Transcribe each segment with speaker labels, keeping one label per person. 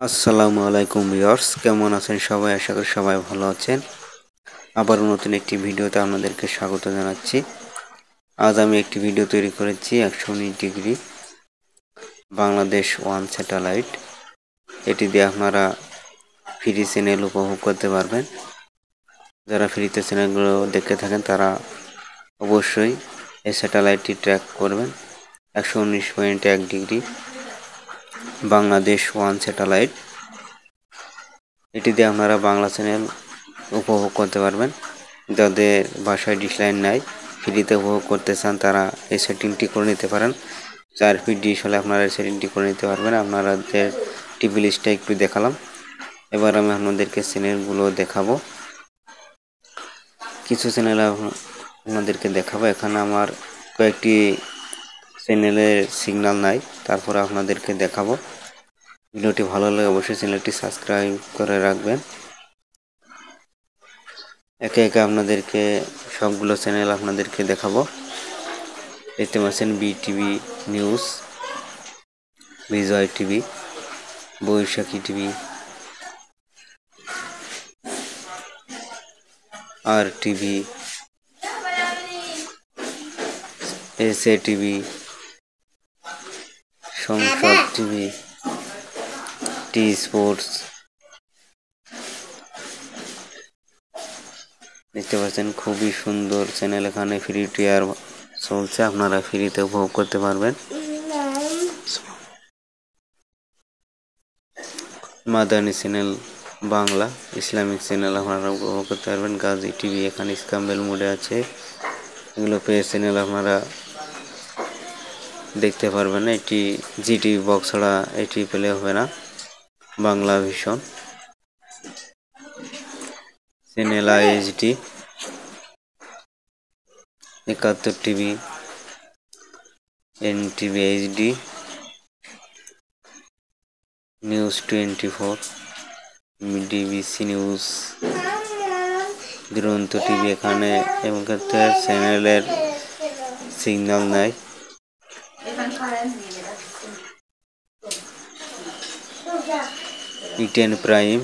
Speaker 1: আসসালামু আলাইকুম ভিউয়ার্স, কেমন আছেন সবাই? আশা করি সবাই ভালো আছেন। আবারও নতুন একটি ভিডিওতে আপনাদেরকে স্বাগত জানাচ্ছি। আজ আমি একটি ভিডিও তৈরি করেছি 119 ডিগ্রি বাংলাদেশ ওয়ান স্যাটেলাইট। এটি দিয়ে আপনারা ফ্রি চ্যানেল উপভোগ করতে পারবেন। যারা ফ্রিতে চ্যানেলগুলো দেখতে থাকেন তারা অবশ্যই এই স্যাটেলাইটটি ট্র্যাক করবেন। 119.1 ডিগ্রি বাংলাদেশ ওয়ান স্যাটেলাইট। এটি দিয়ে আপনারা বাংলা চ্যানেল উপভোগ করতে পারবেন। যাদের বাসায় ডিশ লাইন নাই, ফ্রিতে উপভোগ করতে চান, তারা এই সেটিংটি করে নিতে পারেন। 4 ফিট ডিশ হলে আপনারা এই সেটিংটি করে নিতে পারবেন। আপনাদের টিভি লিস্টটা একটু দেখালাম। এবার আমি আপনাদেরকে চ্যানেলগুলো দেখাবো। কিছু চ্যানেল আপনাদেরকে দেখাবো। এখানে আমার কয়েকটি চ্যানেলের সিগন্যাল নাই, তারপরে আপনাদেরকে দেখাবো। ভিডিওটি ভালো লাগলে অবশ্যই চ্যানেলটি সাবস্ক্রাইব করে রাখবেন। একে একে আপনাদেরকে সবগুলো চ্যানেল আপনাদেরকে দেখাবো। দেখতে পাচ্ছেন বিটিভি নিউজ, বিজয় টিভি, বৈশাখী টিভি, আর টিভি, এসএ টিভি, সংসদ টিভি, টি স্পোর্টস। দেখতে পাচ্ছেন খুবই সুন্দর চ্যানেল। এখানে ফ্রি টিয়ার চলছে, আপনারা ফ্রিতে উপভোগ করতে পারবেন। Madani channel Bangla, Islamic channel আপনারা উপভোগ করতে পারবেন। গাজী টিভি এখানে স্ক্যাম্বেল মোডে আছে, এগুলো পেয়ে চ্যানেল আপনারা দেখতে পারবেন। এটি জিটিভি বক্স ছাড়া এটি পেলে হবে না। Bangla Vision channel I HD, 71 TV, NTV HD, news 24, DBC news, Duronto TV. এখানে এবং ক্ষেত্রে চ্যানেলের সিগন্যাল নাই। ইটেন prime,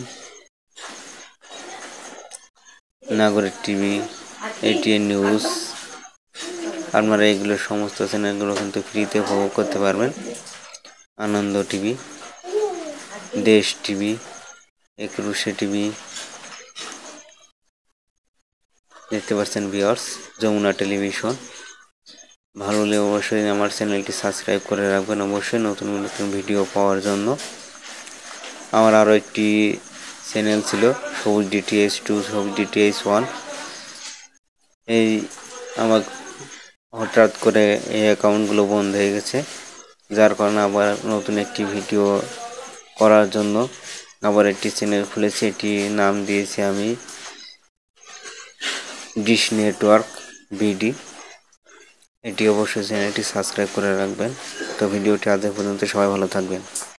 Speaker 1: Nagorik TV, ATN news. আপনারা এগুলো সমস্ত চ্যানেলগুলো কিন্তু ফ্রিতে উপভোগ করতে পারবেন। Ananda TV, Desh TV, Ekushey TV. দেখতে পাচ্ছেন ভিউয়ার্স, যমুনা টেলিভিশন। ভালো হলে অবশ্যই আমার চ্যানেলটি সাবস্ক্রাইব করে রাখবেন, অবশ্যই নতুন নতুন ভিডিও পাওয়ার জন্য। আমার আরও একটি চ্যানেল ছিল সবুজ ডিটিএইচ 2, সবুজ ডিটিএইচ 1। এই আমার হঠাৎ করে এই অ্যাকাউন্টগুলো বন্ধ হয়ে গেছে, যার কারণে আবার নতুন একটি ভিডিও করার জন্য আবার একটি চ্যানেল খুলেছি। এটি নাম দিয়েছি আমি ডিশ নেটওয়ার্ক বিডি। এটি অবশ্যই চ্যানেলটি সাবস্ক্রাইব করে রাখবেন। তো ভিডিওটি আজ পর্যন্ত, সবাই ভালো থাকবেন।